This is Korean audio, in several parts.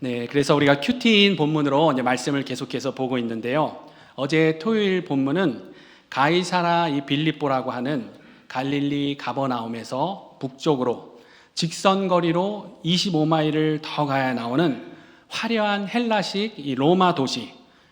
네, 그래서 우리가 큐티인 본문으로 이제 말씀을 계속해서 보고 있는데요. 어제 토요일 본문은 가이사라 이 빌립보라고 하는 갈릴리 가버나움에서 북쪽으로 직선거리로 25마일을 더 가야 나오는 화려한 헬라식 이 로마 도시.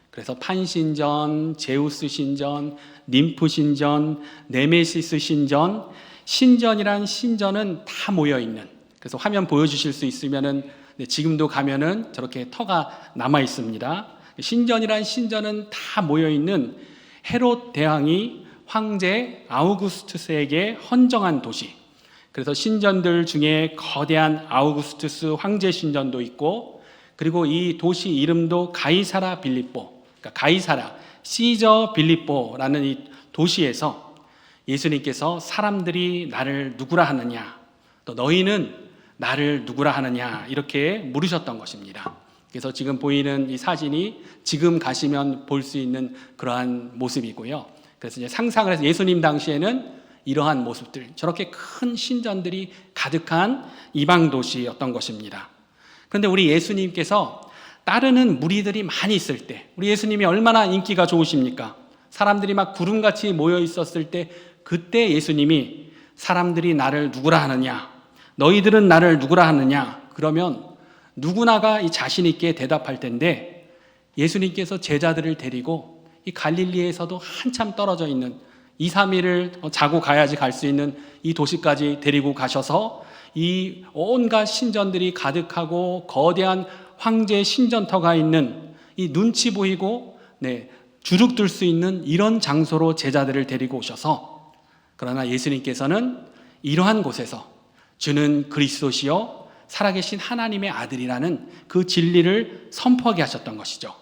그래서 판신전, 제우스 신전, 님프 신전, 네메시스 신전, 신전이란 신전은 다 모여 있는. 그래서 화면 보여주실 수 있으면은 지금도 가면은 저렇게 터가 남아 있습니다. 신전이란 신전은 다 모여 있는 헤롯 대왕이 황제 아우구스투스에게 헌정한 도시. 그래서 신전들 중에 거대한 아우구스투스 황제 신전도 있고, 그리고 이 도시 이름도 가이사라 빌립보, 그러니까 가이사라 시저 빌립보라는 이 도시에서 예수님께서 사람들이 나를 누구라 하느냐, 또 너희는 나를 누구라 하느냐, 이렇게 물으셨던 것입니다. 그래서 지금 보이는 이 사진이 지금 가시면 볼 수 있는 그러한 모습이고요. 그래서 이제 상상을 해서 예수님 당시에는 이러한 모습들, 저렇게 큰 신전들이 가득한 이방 도시였던 것입니다. 그런데 우리 예수님께서 따르는 무리들이 많이 있을 때, 우리 예수님이 얼마나 인기가 좋으십니까? 사람들이 막 구름같이 모여 있었을 때, 그때 예수님이 사람들이 나를 누구라 하느냐, 너희들은 나를 누구라 하느냐, 그러면 누구나가 이 자신 있게 대답할 텐데, 예수님께서 제자들을 데리고 이 갈릴리에서도 한참 떨어져 있는 2, 3일을 자고 가야지 갈 수 있는 이 도시까지 데리고 가셔서 이 온갖 신전들이 가득하고 거대한 황제 신전터가 있는 이 눈치 보이고 주눅 들 수 있는 이런 장소로 제자들을 데리고 오셔서, 그러나 예수님께서는 이러한 곳에서 주는 그리스도시요 살아계신 하나님의 아들이라는 그 진리를 선포하게 하셨던 것이죠.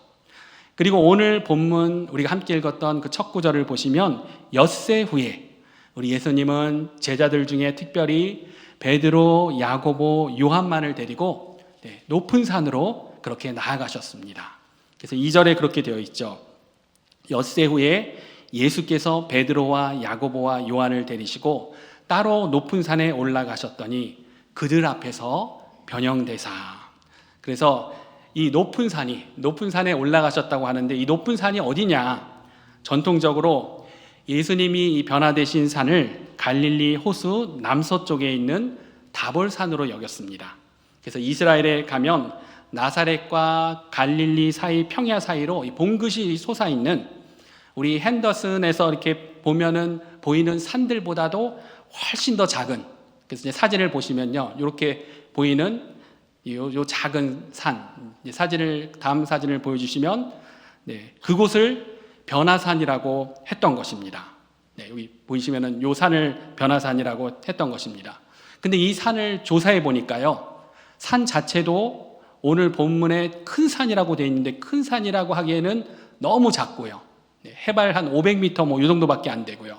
그리고 오늘 본문 우리가 함께 읽었던 그 첫 구절을 보시면 엿새 후에 우리 예수님은 제자들 중에 특별히 베드로, 야고보, 요한만을 데리고 높은 산으로 그렇게 나아가셨습니다. 그래서 2절에 그렇게 되어 있죠. 엿새 후에 예수께서 베드로와 야고보와 요한을 데리시고 따로 높은 산에 올라가셨더니 그들 앞에서 변형되사. 그래서 이 높은 산에 올라가셨다고 하는데, 이 높은 산이 어디냐? 전통적으로 예수님이 이 변화되신 산을 갈릴리 호수 남서쪽에 있는 다볼산으로 여겼습니다. 그래서 이스라엘에 가면 나사렛과 갈릴리 사이, 평야 사이로 이 봉긋이 솟아있는, 우리 핸더슨에서 이렇게 보면은 보이는 산들보다도 훨씬 더 작은, 그래서 이제 사진을 보시면요, 이렇게 보이는 요 작은 산, 다음 사진을 보여주시면, 그곳을 변화산이라고 했던 것입니다. 여기 보이시면은 요 산을 변화산이라고 했던 것입니다. 근데 이 산을 조사해 보니까요, 산 자체도 오늘 본문에 큰 산이라고 되어 있는데, 큰 산이라고 하기에는 너무 작고요. 해발 한 500m 이 정도밖에 안 되고요.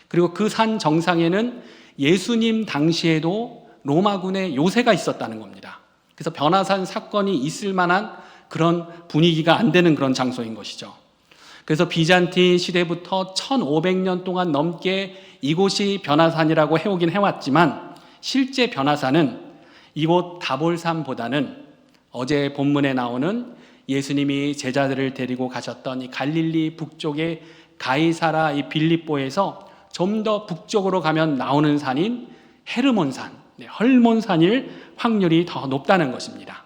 그리고 그 산 정상에는 예수님 당시에도 로마군의 요새가 있었다는 겁니다. 그래서 변화산 사건이 있을 만한 그런 분위기가 안 되는 그런 장소인 것이죠. 그래서 비잔틴 시대부터 1500년 동안 넘게 이곳이 변화산이라고 해오긴 해왔지만, 실제 변화산은 이곳 다볼산보다는 어제 본문에 나오는 예수님이 제자들을 데리고 가셨던 이 갈릴리 북쪽의 가이사라 이 빌립보에서 좀 더 북쪽으로 가면 나오는 산인 헤르몬산, 헐몬산일 확률이 더 높다는 것입니다.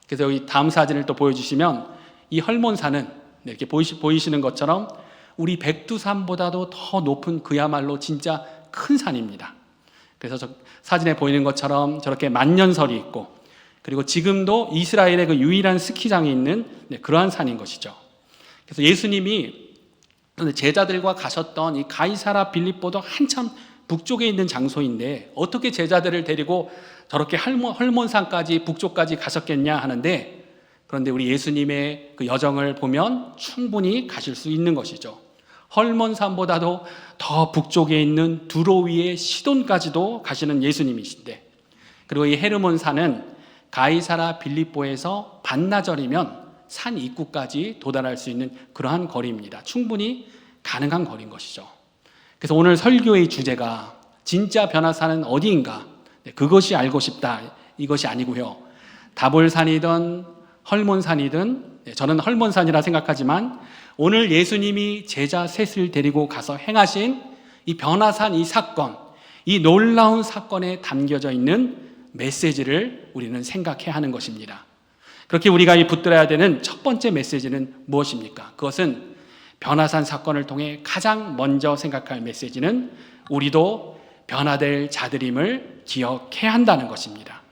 그래서 여기 다음 사진을 또 보여주시면, 이 헐몬산은 이렇게 보이시는 것처럼 우리 백두산보다도 더 높은, 그야말로 진짜 큰 산입니다. 그래서 저 사진에 보이는 것처럼 저렇게 만년설이 있고, 그리고 지금도 이스라엘의 그 유일한 스키장이 있는 그러한 산인 것이죠. 그래서 예수님이 제자들과 가셨던 이 가이사라 빌립보도 한참 북쪽에 있는 장소인데, 어떻게 제자들을 데리고 저렇게 헐몬산까지 북쪽까지 가셨겠냐 하는데, 그런데 우리 예수님의 그 여정을 보면 충분히 가실 수 있는 것이죠. 헐몬산보다도 더 북쪽에 있는 두로 위의 시돈까지도 가시는 예수님이신데, 그리고 이 헤르몬산은 가이사라 빌립보에서 반나절이면 산 입구까지 도달할 수 있는 그러한 거리입니다. 충분히 가능한 거리인 것이죠. 그래서 오늘 설교의 주제가 진짜 변화산은 어디인가? 그것이 알고 싶다, 이것이 아니고요. 다볼산이든 헐몬산이든, 저는 헐몬산이라 생각하지만 오늘 예수님이 제자 셋을 데리고 가서 행하신 이 변화산 이 사건, 이 놀라운 사건에 담겨져 있는 메시지를 우리는 생각해야 하는 것입니다. 그렇게 우리가 붙들어야 되는 첫 번째 메시지는 무엇입니까? 그것은 변화산 사건을 통해 가장 먼저 생각할 메시지는 우리도 변화될 자들임을 기억해야 한다는 것입니다.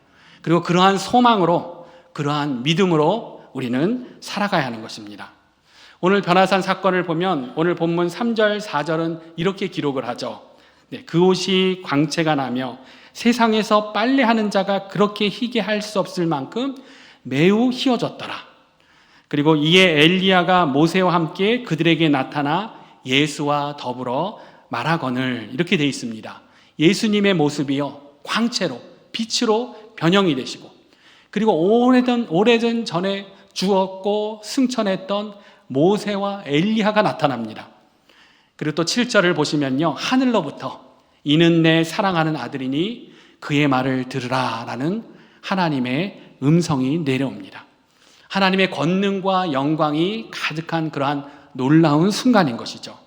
그리고 그러한 소망으로, 그러한 믿음으로 우리는 살아가야 하는 것입니다. 오늘 변화산 사건을 보면 오늘 본문 3절, 4절은 이렇게 기록을 하죠. 그 옷이 광채가 나며 세상에서 빨래하는 자가 그렇게 희게 할 수 없을 만큼 매우 희어졌더라. 그리고 이에 엘리야가 모세와 함께 그들에게 나타나 예수와 더불어 말하거늘, 이렇게 되어 있습니다. 예수님의 모습이요 광채로, 빛으로 변형이 되시고, 그리고 오래전 전에 죽었고 승천했던 모세와 엘리야가 나타납니다. 그리고 또 7절을 보시면요, 하늘로부터 이는 내 사랑하는 아들이니 그의 말을 들으라 라는 하나님의 음성이 내려옵니다. 하나님의 권능과 영광이 가득한 그러한 놀라운 순간인 것이죠.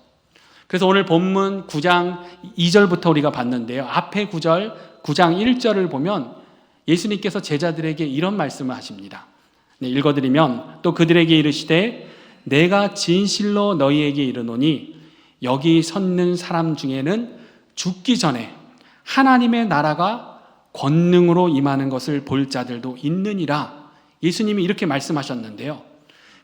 그래서 오늘 본문 9장 2절부터 우리가 봤는데요, 앞에 9장 1절을 보면 예수님께서 제자들에게 이런 말씀을 하십니다. 읽어드리면, 또 그들에게 이르시되 내가 진실로 너희에게 이르노니 여기 섰는 사람 중에는 죽기 전에 하나님의 나라가 권능으로 임하는 것을 볼 자들도 있느니라. 예수님이 이렇게 말씀하셨는데요,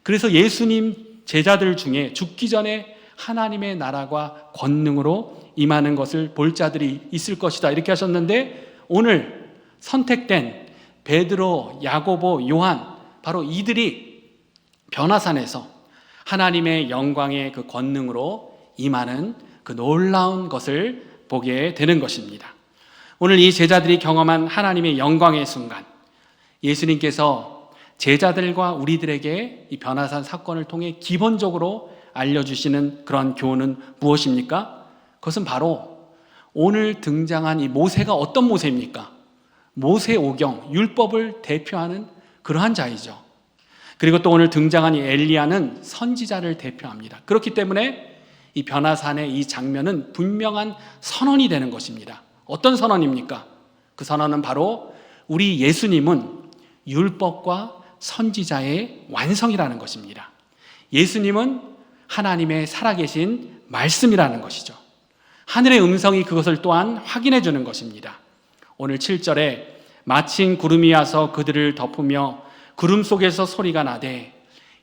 그래서 예수님 제자들 중에 죽기 전에 하나님의 나라가 권능으로 임하는 것을 볼 자들이 있을 것이다, 이렇게 하셨는데, 오늘 선택된 베드로, 야고보, 요한, 바로 이들이 변화산에서 하나님의 영광의 그 권능으로 임하는 그 놀라운 것을 보게 되는 것입니다. 오늘 이 제자들이 경험한 하나님의 영광의 순간, 예수님께서 제자들과 우리들에게 이 변화산 사건을 통해 기본적으로 알려주시는 그런 교훈은 무엇입니까? 그것은 바로 오늘 등장한 이 모세가 어떤 모세입니까? 모세오경, 율법을 대표하는 그러한 자이죠. 그리고 또 오늘 등장한 이 엘리야는 선지자를 대표합니다. 그렇기 때문에 이 변화산의 이 장면은 분명한 선언이 되는 것입니다. 어떤 선언입니까? 그 선언은 바로 우리 예수님은 율법과 선지자의 완성이라는 것입니다. 예수님은 하나님의 살아계신 말씀이라는 것이죠. 하늘의 음성이 그것을 또한 확인해 주는 것입니다. 오늘 7절에 마침 구름이 와서 그들을 덮으며 구름 속에서 소리가 나되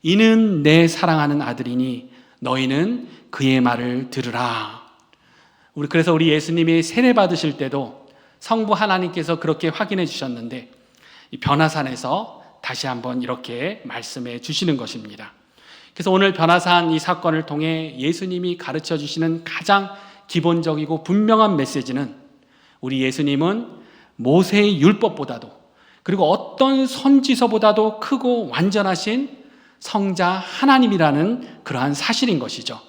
이는 내 사랑하는 아들이니 너희는 그의 말을 들으라. 그래서 우리 예수님이 세례 받으실 때도 성부 하나님께서 그렇게 확인해 주셨는데, 이 변화산에서 다시 한번 이렇게 말씀해 주시는 것입니다. 그래서 오늘 변화산 이 사건을 통해 예수님이 가르쳐 주시는 가장 기본적이고 분명한 메시지는, 우리 예수님은 모세의 율법보다도, 그리고 어떤 선지서보다도 크고 완전하신 성자 하나님이라는 그러한 사실인 것이죠.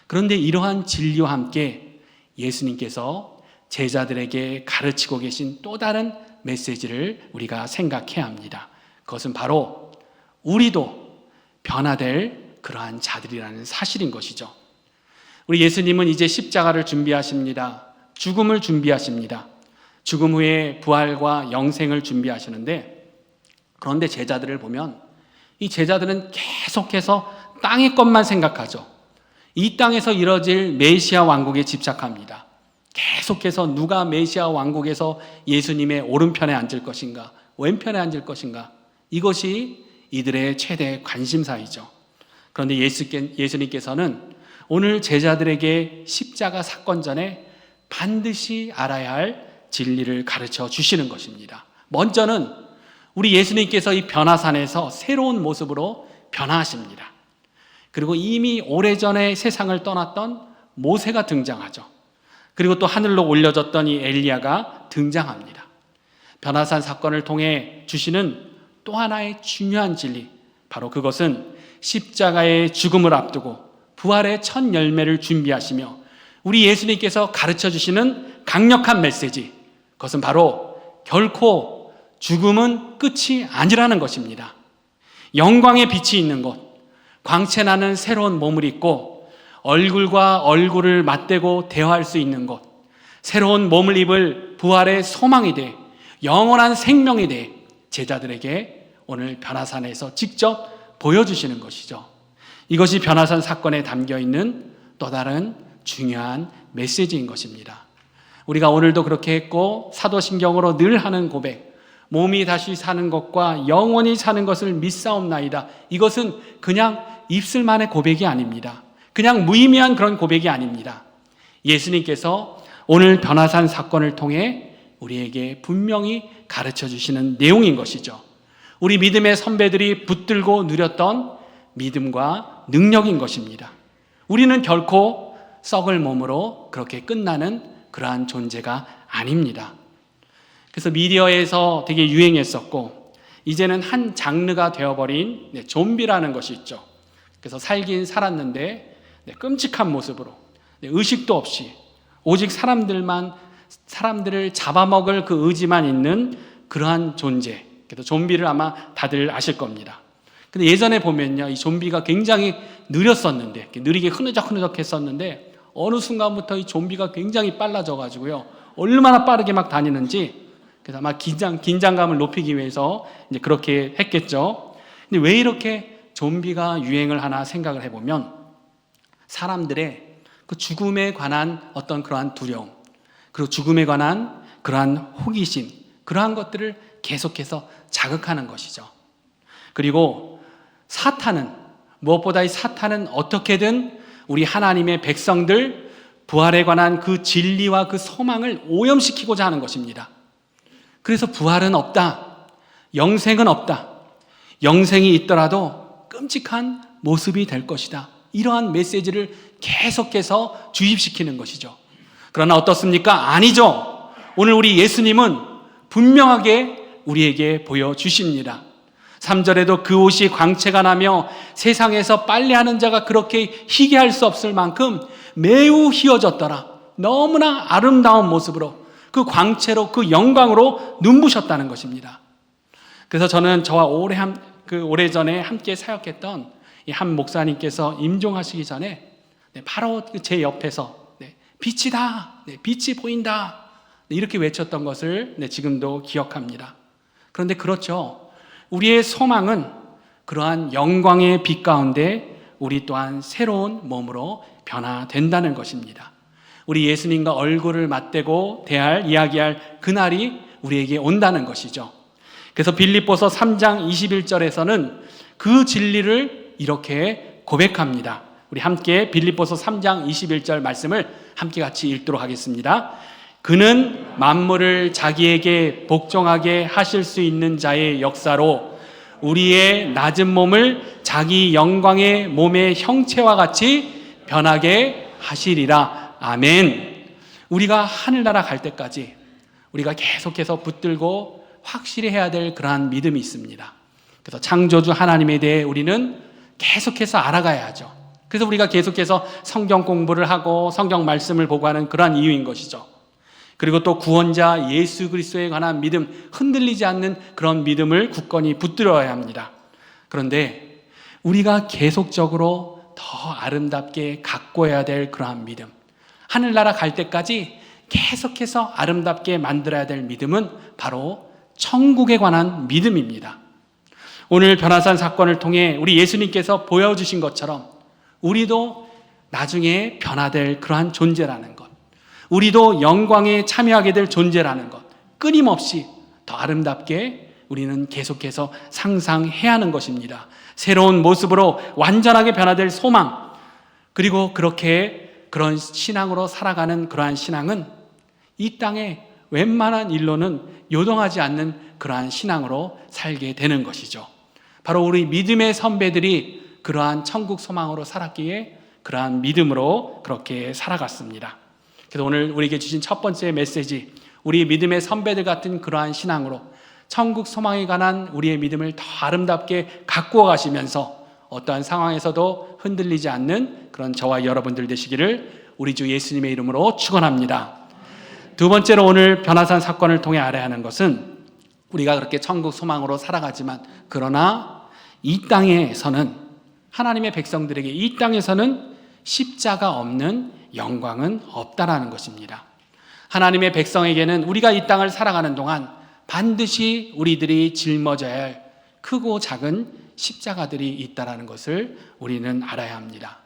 그런데 이러한 진리와 함께 예수님께서 제자들에게 가르치고 계신 또 다른 메시지를 우리가 생각해야 합니다. 그것은 바로 우리도 변화될 그러한 자들이라는 사실인 것이죠. 우리 예수님은 이제 십자가를 준비하십니다. 죽음을 준비하십니다. 죽음 후에 부활과 영생을 준비하시는데, 그런데 제자들을 보면 이 제자들은 계속해서 땅의 것만 생각하죠. 이 땅에서 이뤄질 메시아 왕국에 집착합니다. 계속해서 누가 메시아 왕국에서 예수님의 오른편에 앉을 것인가, 왼편에 앉을 것인가, 이것이 이들의 최대 관심사이죠. 그런데 예수님께서는 오늘 제자들에게 십자가 사건 전에 반드시 알아야 할 진리를 가르쳐 주시는 것입니다. 먼저는 우리 예수님께서 이 변화산에서 새로운 모습으로 변화하십니다. 그리고 이미 오래전에 세상을 떠났던 모세가 등장하죠. 그리고 또 하늘로 올려졌던 이 엘리야가 등장합니다. 변화산 사건을 통해 주시는 또 하나의 중요한 진리, 바로 그것은 십자가의 죽음을 앞두고 부활의 첫 열매를 준비하시며 우리 예수님께서 가르쳐 주시는 강력한 메시지, 그것은 바로 결코 죽음은 끝이 아니라는 것입니다. 영광의 빛이 있는 곳, 광채나는 새로운 몸을 입고 얼굴과 얼굴을 맞대고 대화할 수 있는 곳, 새로운 몸을 입을 부활의 소망이 돼 영원한 생명이 돼 제자들에게 오늘 변화산에서 직접 보여주시는 것이죠. 이것이 변화산 사건에 담겨있는 또 다른 중요한 메시지인 것입니다. 우리가 오늘도 그렇게 했고 사도신경으로 늘 하는 고백, 몸이 다시 사는 것과 영원히 사는 것을 믿사옵나이다. 이것은 그냥 입술만의 고백이 아닙니다. 그냥 무의미한 그런 고백이 아닙니다. 예수님께서 오늘 변화산 사건을 통해 우리에게 분명히 가르쳐 주시는 내용인 것이죠. 우리 믿음의 선배들이 붙들고 누렸던 믿음과 능력인 것입니다. 우리는 결코 썩을 몸으로 그렇게 끝나는 그러한 존재가 아닙니다. 그래서 미디어에서 되게 유행했었고 이제는 한 장르가 되어버린 좀비라는 것이 있죠. 그래서 살긴 살았는데 끔찍한 모습으로 의식도 없이 오직 사람들을 잡아먹을 그 의지만 있는 그러한 존재. 그래서 좀비를 아마 다들 아실 겁니다. 근데 예전에 보면요, 이 좀비가 굉장히 느렸었는데, 느리게 흐느적흐느적 했었는데 어느 순간부터 이 좀비가 굉장히 빨라져 가지고요, 얼마나 빠르게 막 다니는지. 그래서 아마 긴장감을 높이기 위해서 이제 그렇게 했겠죠. 근데 왜 이렇게 좀비가 유행을 하나 생각을 해보면 사람들의 그 죽음에 관한 어떤 그러한 두려움, 그리고 죽음에 관한 그러한 호기심, 그러한 것들을 계속해서 자극하는 것이죠. 그리고 무엇보다 이 사탄은 어떻게든 우리 하나님의 백성들 부활에 관한 그 진리와 그 소망을 오염시키고자 하는 것입니다. 그래서 부활은 없다, 영생은 없다, 영생이 있더라도 끔찍한 모습이 될 것이다, 이러한 메시지를 계속해서 주입시키는 것이죠. 그러나 어떻습니까? 아니죠. 오늘 우리 예수님은 분명하게 우리에게 보여주십니다. 3절에도 그 옷이 광채가 나며 세상에서 빨래하는 자가 그렇게 희게 할 수 없을 만큼 매우 희어졌더라. 너무나 아름다운 모습으로 그 광채로 그 영광으로 눈부셨다는 것입니다. 그래서 저는 저와 오래전에 함께 사역했던 이 한 목사님께서 임종하시기 전에 바로 제 옆에서 빛이다, 빛이 보인다, 이렇게 외쳤던 것을 지금도 기억합니다. 그런데 그렇죠. 우리의 소망은 그러한 영광의 빛 가운데 우리 또한 새로운 몸으로 변화된다는 것입니다. 우리 예수님과 얼굴을 맞대고 이야기할 그날이 우리에게 온다는 것이죠. 그래서 빌립보서 3장 21절에서는 그 진리를 이렇게 고백합니다. 우리 함께 빌립보서 3장 21절 말씀을 함께 같이 읽도록 하겠습니다. 그는 만물을 자기에게 복종하게 하실 수 있는 자의 역사로 우리의 낮은 몸을 자기 영광의 몸의 형체와 같이 변하게 하시리라. 아멘. 우리가 하늘나라 갈 때까지 우리가 계속해서 붙들고 확실히 해야 될 그러한 믿음이 있습니다. 그래서 창조주 하나님에 대해 우리는 계속해서 알아가야 하죠. 그래서 우리가 계속해서 성경 공부를 하고 성경 말씀을 보고 하는 그러한 이유인 것이죠. 그리고 또 구원자 예수 그리스도에 관한 믿음, 흔들리지 않는 그런 믿음을 굳건히 붙들어야 합니다. 그런데 우리가 계속적으로 더 아름답게 가꿔야 될 그러한 믿음, 하늘나라 갈 때까지 계속해서 아름답게 만들어야 될 믿음은 바로 천국에 관한 믿음입니다. 오늘 변화산 사건을 통해 우리 예수님께서 보여주신 것처럼 우리도 나중에 변화될 그러한 존재라는 것, 우리도 영광에 참여하게 될 존재라는 것, 끊임없이 더 아름답게 우리는 계속해서 상상해야 하는 것입니다. 새로운 모습으로 완전하게 변화될 소망, 그리고 그런 신앙으로 살아가는 그러한 신앙은 이 땅에 웬만한 일로는 요동하지 않는 그러한 신앙으로 살게 되는 것이죠. 바로 우리 믿음의 선배들이 그러한 천국 소망으로 살았기에 그러한 믿음으로 그렇게 살아갔습니다. 그래서 오늘 우리에게 주신 첫 번째 메시지, 우리 믿음의 선배들 같은 그러한 신앙으로 천국 소망에 관한 우리의 믿음을 더 아름답게 가꾸어 가시면서 어떠한 상황에서도 흔들리지 않는 그런 저와 여러분들 되시기를 우리 주 예수님의 이름으로 축원합니다. 두 번째로 오늘 변화산 사건을 통해 알아야 하는 것은 우리가 그렇게 천국 소망으로 살아가지만 그러나 이 땅에서는, 하나님의 백성들에게 이 땅에서는 십자가 없는 영광은 없다라는 것입니다. 하나님의 백성에게는 우리가 이 땅을 살아가는 동안 반드시 우리들이 짊어져야 할 크고 작은 십자가들이 있다라는 것을 우리는 알아야 합니다.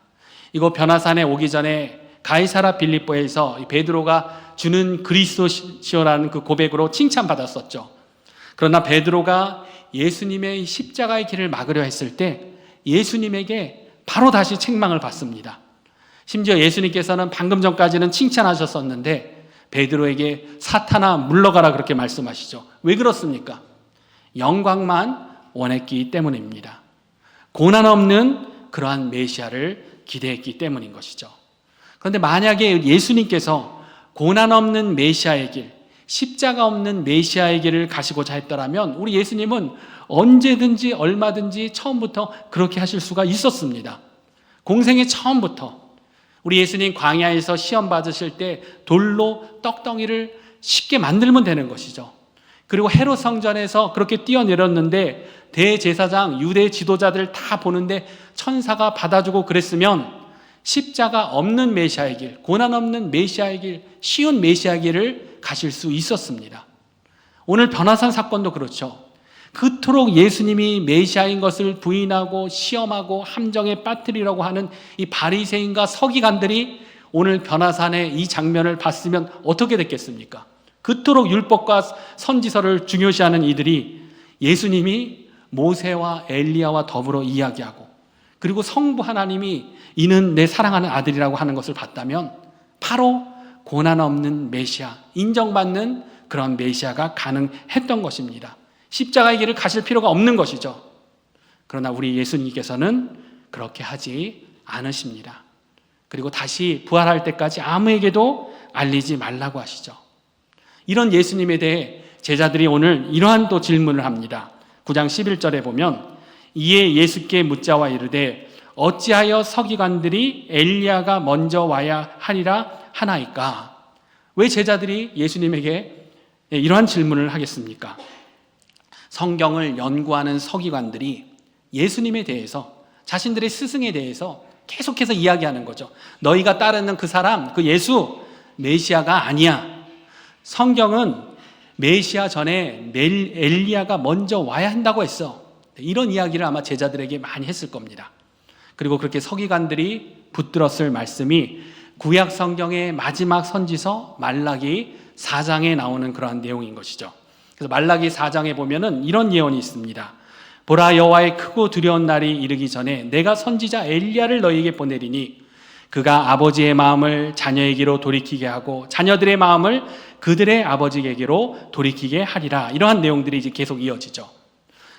이곳 변화산에 오기 전에 가이사라 빌립보에서 베드로가 주는 그리스도시라는 그 고백으로 칭찬받았었죠. 그러나 베드로가 예수님의 십자가의 길을 막으려 했을 때 예수님에게 바로 다시 책망을 받습니다. 심지어 예수님께서는 방금 전까지는 칭찬하셨었는데 베드로에게 사탄아 물러가라 그렇게 말씀하시죠. 왜 그렇습니까? 영광만 원했기 때문입니다. 고난 없는 그러한 메시아를 기대했기 때문인 것이죠. 그런데 만약에 예수님께서 고난 없는 메시아의 길, 십자가 없는 메시아의 길을 가시고자 했더라면 우리 예수님은 언제든지 얼마든지 처음부터 그렇게 하실 수가 있었습니다. 공생의 처음부터 우리 예수님 광야에서 시험 받으실 때 돌로 떡덩이를 쉽게 만들면 되는 것이죠. 그리고 헤롯 성전에서 그렇게 뛰어내렸는데 대제사장, 유대 지도자들 다 보는데 천사가 받아주고 그랬으면 십자가 없는 메시아의 길, 고난 없는 메시아의 길, 쉬운 메시아의 길을 가실 수 있었습니다. 오늘 변화산 사건도 그렇죠. 그토록 예수님이 메시아인 것을 부인하고 시험하고 함정에 빠뜨리려고 하는 이 바리새인과 서기관들이 오늘 변화산의 이 장면을 봤으면 어떻게 됐겠습니까? 그토록 율법과 선지서를 중요시하는 이들이 예수님이 모세와 엘리야와 더불어 이야기하고 그리고 성부 하나님이 이는 내 사랑하는 아들이라고 하는 것을 봤다면 바로 고난 없는 메시아, 인정받는 그런 메시아가 가능했던 것입니다. 십자가의 길을 가실 필요가 없는 것이죠. 그러나 우리 예수님께서는 그렇게 하지 않으십니다. 그리고 다시 부활할 때까지 아무에게도 알리지 말라고 하시죠. 이런 예수님에 대해 제자들이 오늘 이러한 또 질문을 합니다. 9장 11절에 보면 이에 예수께 묻자와 이르되 어찌하여 서기관들이 엘리야가 먼저 와야 하리라 하나이까? 왜 제자들이 예수님에게 이러한 질문을 하겠습니까? 성경을 연구하는 서기관들이 예수님에 대해서, 자신들의 스승에 대해서 계속해서 이야기하는 거죠. 너희가 따르는 그 사람, 그 예수, 메시아가 아니야. 성경은 메시아 전에 엘리야가 먼저 와야 한다고 했어. 이런 이야기를 아마 제자들에게 많이 했을 겁니다. 그리고 그렇게 서기관들이 붙들었을 말씀이 구약 성경의 마지막 선지서 말라기 4장에 나오는 그러한 내용인 것이죠. 그래서 말라기 4장에 보면은 이런 예언이 있습니다. 보라, 여호와의 크고 두려운 날이 이르기 전에 내가 선지자 엘리야를 너희에게 보내리니 그가 아버지의 마음을 자녀에게로 돌이키게 하고 자녀들의 마음을 그들의 아버지에게로 돌이키게 하리라. 이러한 내용들이 이제 계속 이어지죠.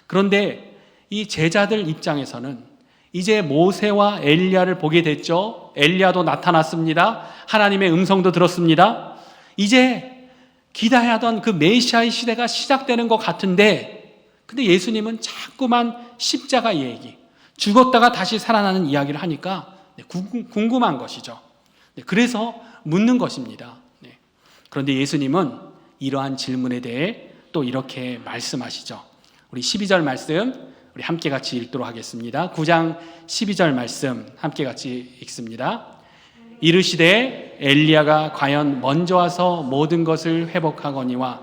그런데 이 제자들 입장에서는 이제 모세와 엘리야를 보게 됐죠. 엘리야도 나타났습니다. 하나님의 음성도 들었습니다. 이제 기다려하던 그 메시아의 시대가 시작되는 것 같은데, 근데 예수님은 자꾸만 십자가 얘기, 죽었다가 다시 살아나는 이야기를 하니까 궁금한 것이죠. 그래서 묻는 것입니다. 그런데 예수님은 이러한 질문에 대해 또 이렇게 말씀하시죠. 우리 12절 말씀 우리 함께 같이 읽도록 하겠습니다. 9장 12절 말씀 함께 같이 읽습니다. 이르시되 엘리야가 과연 먼저 와서 모든 것을 회복하거니와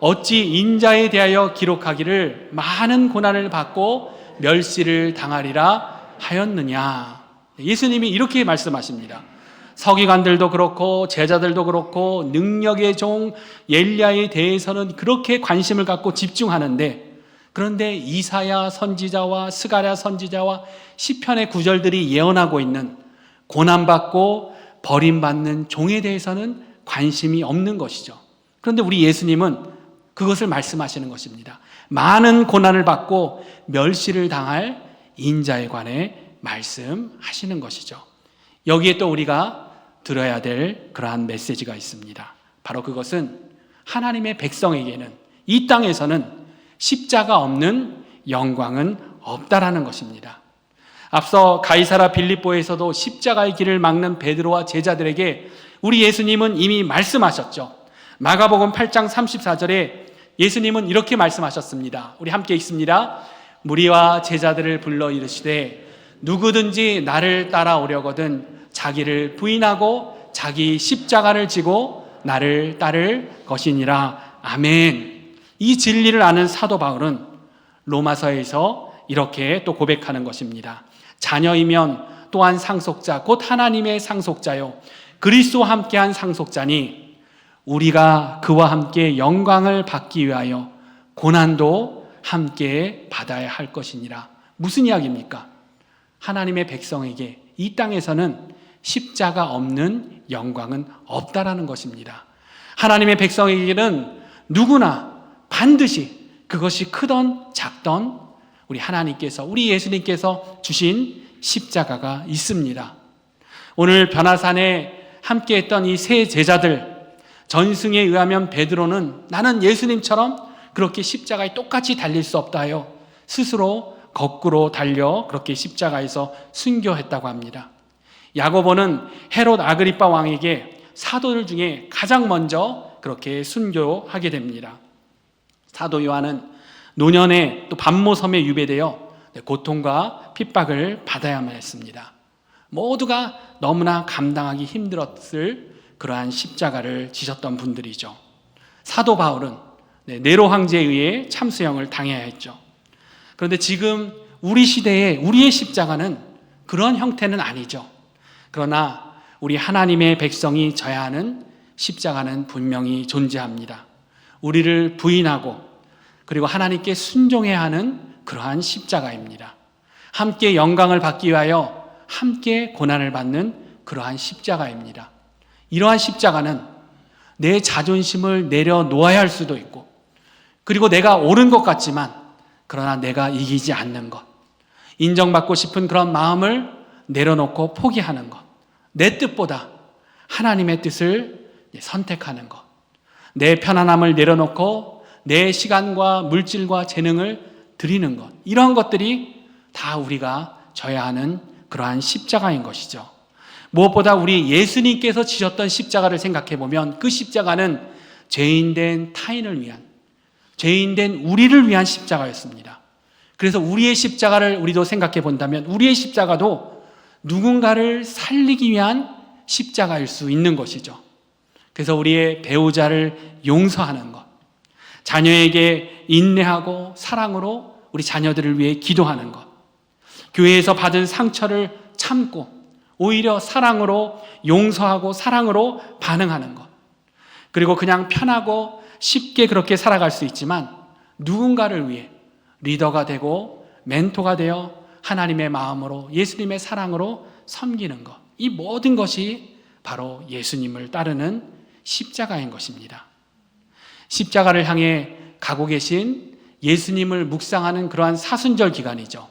어찌 인자에 대하여 기록하기를 많은 고난을 받고 멸시를 당하리라 하였느냐. 예수님이 이렇게 말씀하십니다. 서기관들도 그렇고 제자들도 그렇고 능력의 종 엘리야에 대해서는 그렇게 관심을 갖고 집중하는데, 그런데 이사야 선지자와 스가랴 선지자와 시편의 구절들이 예언하고 있는 고난받고 버림받는 종에 대해서는 관심이 없는 것이죠. 그런데 우리 예수님은 그것을 말씀하시는 것입니다. 많은 고난을 받고 멸시를 당할 인자에 관해 말씀하시는 것이죠. 여기에 또 우리가 들어야 될 그러한 메시지가 있습니다. 바로 그것은 하나님의 백성에게는 이 땅에서는 십자가 없는 영광은 없다라는 것입니다. 앞서 가이사라 빌립보에서도 십자가의 길을 막는 베드로와 제자들에게 우리 예수님은 이미 말씀하셨죠. 마가복음 8장 34절에 예수님은 이렇게 말씀하셨습니다. 우리 함께 읽습니다. 무리와 제자들을 불러 이르시되 누구든지 나를 따라오려거든 자기를 부인하고 자기 십자가를 지고 나를 따를 것이니라. 아멘. 이 진리를 아는 사도 바울은 로마서에서 이렇게 또 고백하는 것입니다. 자녀이면 또한 상속자 곧 하나님의 상속자요 그리스도와 함께한 상속자니 우리가 그와 함께 영광을 받기 위하여 고난도 함께 받아야 할 것이니라. 무슨 이야기입니까? 하나님의 백성에게 이 땅에서는 십자가 없는 영광은 없다라는 것입니다. 하나님의 백성에게는 누구나 반드시 그것이 크던 작던 우리 하나님께서, 우리 예수님께서 주신 십자가가 있습니다. 오늘 변화산에 함께했던 이 세 제자들, 전승에 의하면 베드로는 나는 예수님처럼 그렇게 십자가에 똑같이 달릴 수 없다 하여 스스로 거꾸로 달려 그렇게 십자가에서 순교했다고 합니다. 야고보는 헤롯 아그리빠 왕에게 사도들 중에 가장 먼저 그렇게 순교하게 됩니다. 사도 요한은 노년에 또 반모섬에 유배되어 고통과 핍박을 받아야만 했습니다. 모두가 너무나 감당하기 힘들었을 그러한 십자가를 지셨던 분들이죠. 사도 바울은 네로 황제에 의해 참수형을 당해야 했죠. 그런데 지금 우리 시대에 우리의 십자가는 그런 형태는 아니죠. 그러나 우리 하나님의 백성이 져야 하는 십자가는 분명히 존재합니다. 우리를 부인하고 그리고 하나님께 순종해야 하는 그러한 십자가입니다. 함께 영광을 받기 위하여 함께 고난을 받는 그러한 십자가입니다. 이러한 십자가는 내 자존심을 내려놓아야 할 수도 있고 그리고 내가 옳은 것 같지만 그러나 내가 이기지 않는 것, 인정받고 싶은 그런 마음을 내려놓고 포기하는 것, 내 뜻보다 하나님의 뜻을 선택하는 것, 내 편안함을 내려놓고 내 시간과 물질과 재능을 드리는 것, 이러한 것들이 다 우리가 져야 하는 그러한 십자가인 것이죠. 무엇보다 우리 예수님께서 지셨던 십자가를 생각해 보면 그 십자가는 죄인된 타인을 위한, 죄인된 우리를 위한 십자가였습니다. 그래서 우리의 십자가를 우리도 생각해 본다면 우리의 십자가도 누군가를 살리기 위한 십자가일 수 있는 것이죠. 그래서 우리의 배우자를 용서하는 것, 자녀에게 인내하고 사랑으로 우리 자녀들을 위해 기도하는 것, 교회에서 받은 상처를 참고 오히려 사랑으로 용서하고 사랑으로 반응하는 것, 그리고 그냥 편하고 쉽게 그렇게 살아갈 수 있지만 누군가를 위해 리더가 되고 멘토가 되어 하나님의 마음으로 예수님의 사랑으로 섬기는 것, 이 모든 것이 바로 예수님을 따르는 십자가인 것입니다. 십자가를 향해 가고 계신 예수님을 묵상하는 그러한 사순절 기간이죠.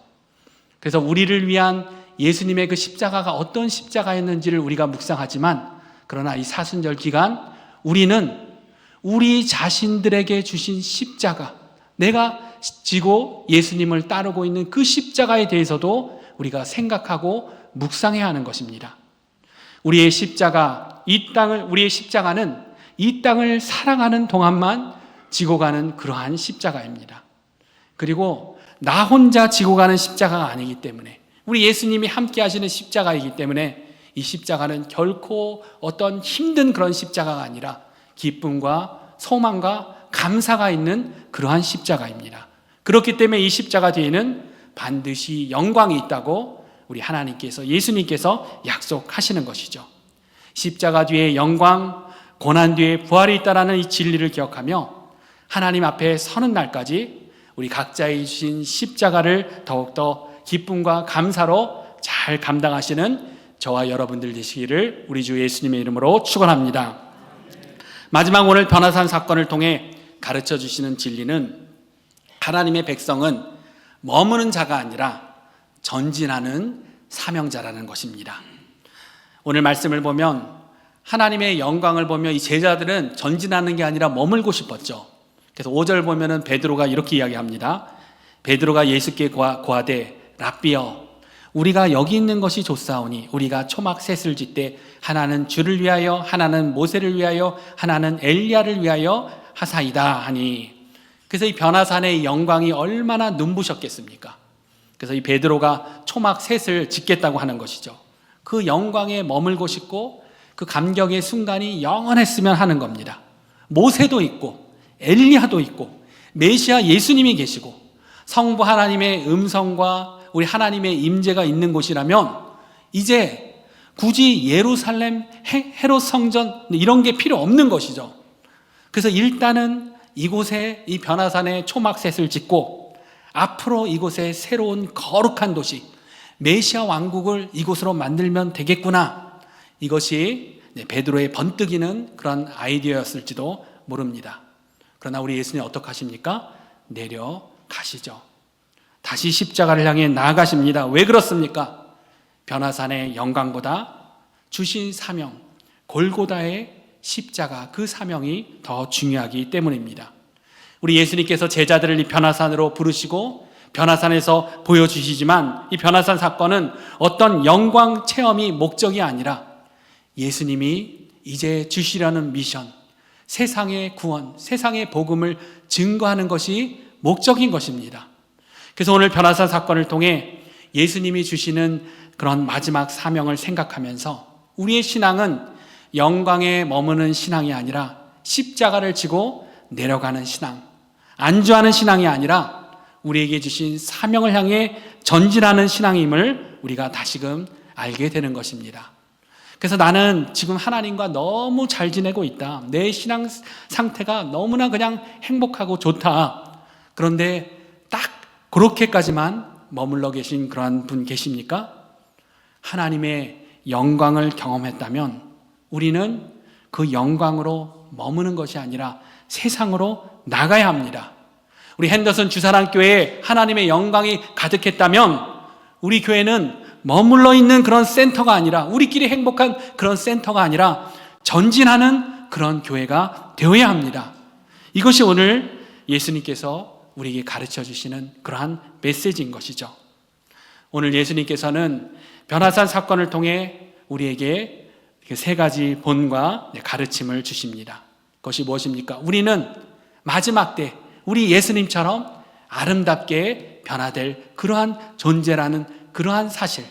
그래서 우리를 위한 예수님의 그 십자가가 어떤 십자가였는지를 우리가 묵상하지만 그러나 이 사순절 기간 우리는 우리 자신들에게 주신 십자가, 내가 지고 예수님을 따르고 있는 그 십자가에 대해서도 우리가 생각하고 묵상해야 하는 것입니다. 우리의 십자가는 이 땅을 살아가는 동안만 지고 가는 그러한 십자가입니다. 그리고 나 혼자 지고 가는 십자가가 아니기 때문에, 우리 예수님이 함께 하시는 십자가이기 때문에 이 십자가는 결코 어떤 힘든 그런 십자가가 아니라 기쁨과 소망과 감사가 있는 그러한 십자가입니다. 그렇기 때문에 이 십자가 뒤에는 반드시 영광이 있다고 우리 하나님께서, 예수님께서 약속하시는 것이죠. 십자가 뒤에 영광, 고난 뒤에 부활이 있다라는 이 진리를 기억하며 하나님 앞에 서는 날까지 우리 각자의 주신 십자가를 더욱더 기쁨과 감사로 잘 감당하시는 저와 여러분들 되시기를 우리 주 예수님의 이름으로 축원합니다. 마지막 오늘 변화산 사건을 통해 가르쳐 주시는 진리는 하나님의 백성은 머무는 자가 아니라 전진하는 사명자라는 것입니다. 오늘 말씀을 보면 하나님의 영광을 보며 이 제자들은 전진하는 게 아니라 머물고 싶었죠. 그래서 5절 보면은 베드로가 이렇게 이야기합니다. 베드로가 예수께 고하되 랍비여, 우리가 여기 있는 것이 좋사오니 우리가 초막 셋을 짓되 하나는 주를 위하여, 하나는 모세를 위하여, 하나는 엘리야를 위하여 하사이다 하니. 그래서 이 변화산의 영광이 얼마나 눈부셨겠습니까? 그래서 이 베드로가 초막 셋을 짓겠다고 하는 것이죠. 그 영광에 머물고 싶고 그 감격의 순간이 영원했으면 하는 겁니다. 모세도 있고 엘리야도 있고 메시아 예수님이 계시고 성부 하나님의 음성과 우리 하나님의 임재가 있는 곳이라면 이제 굳이 예루살렘, 헤롯 성전 이런 게 필요 없는 것이죠. 그래서 일단은 이곳에 이 변화산에 초막셋을 짓고 앞으로 이곳에 새로운 거룩한 도시 메시아 왕국을 이곳으로 만들면 되겠구나. 이것이 베드로의 번뜩이는 그런 아이디어였을지도 모릅니다. 그러나 우리 예수님 어떻게 하십니까? 내려가시죠. 다시 십자가를 향해 나아가십니다. 왜 그렇습니까? 변화산의 영광보다 주신 사명, 골고다의 십자가, 그 사명이 더 중요하기 때문입니다. 우리 예수님께서 제자들을 이 변화산으로 부르시고 변화산에서 보여주시지만 이 변화산 사건은 어떤 영광 체험이 목적이 아니라 예수님이 이제 주시려는 미션, 세상의 구원, 세상의 복음을 증거하는 것이 목적인 것입니다. 그래서 오늘 변화산 사건을 통해 예수님이 주시는 그런 마지막 사명을 생각하면서 우리의 신앙은 영광에 머무는 신앙이 아니라 십자가를 지고 내려가는 신앙, 안주하는 신앙이 아니라 우리에게 주신 사명을 향해 전진하는 신앙임을 우리가 다시금 알게 되는 것입니다. 그래서 나는 지금 하나님과 너무 잘 지내고 있다. 내 신앙 상태가 너무나 그냥 행복하고 좋다. 그런데 딱 그렇게까지만 머물러 계신 그러한 분 계십니까? 하나님의 영광을 경험했다면 우리는 그 영광으로 머무는 것이 아니라 세상으로 나가야 합니다. 우리 핸더슨 주사랑교회에 하나님의 영광이 가득했다면 우리 교회는 머물러 있는 그런 센터가 아니라 우리끼리 행복한 그런 센터가 아니라 전진하는 그런 교회가 되어야 합니다. 이것이 오늘 예수님께서 우리에게 가르쳐 주시는 그러한 메시지인 것이죠. 오늘 예수님께서는 변화산 사건을 통해 우리에게 세 가지 본과 가르침을 주십니다. 그것이 무엇입니까? 우리는 마지막 때 우리 예수님처럼 아름답게 변화될 그러한 존재라는 그러한 사실,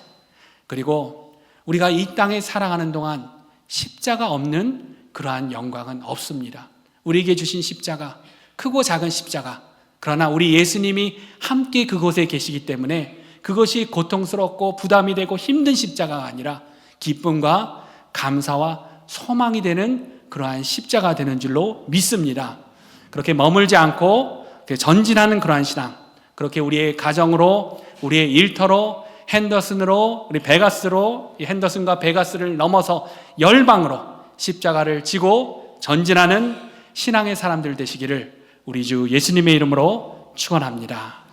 그리고 우리가 이 땅에 살아가는 동안 십자가 없는 그러한 영광은 없습니다. 우리에게 주신 십자가, 크고 작은 십자가, 그러나 우리 예수님이 함께 그곳에 계시기 때문에 그것이 고통스럽고 부담이 되고 힘든 십자가가 아니라 기쁨과 감사와 소망이 되는 그러한 십자가 되는 줄로 믿습니다. 그렇게 머물지 않고 전진하는 그러한 신앙, 그렇게 우리의 가정으로, 우리의 일터로, 핸더슨으로, 우리 베가스로, 이 핸더슨과 베가스를 넘어서 열방으로 십자가를 지고 전진하는 신앙의 사람들 되시기를 우리 주 예수님의 이름으로 축원합니다.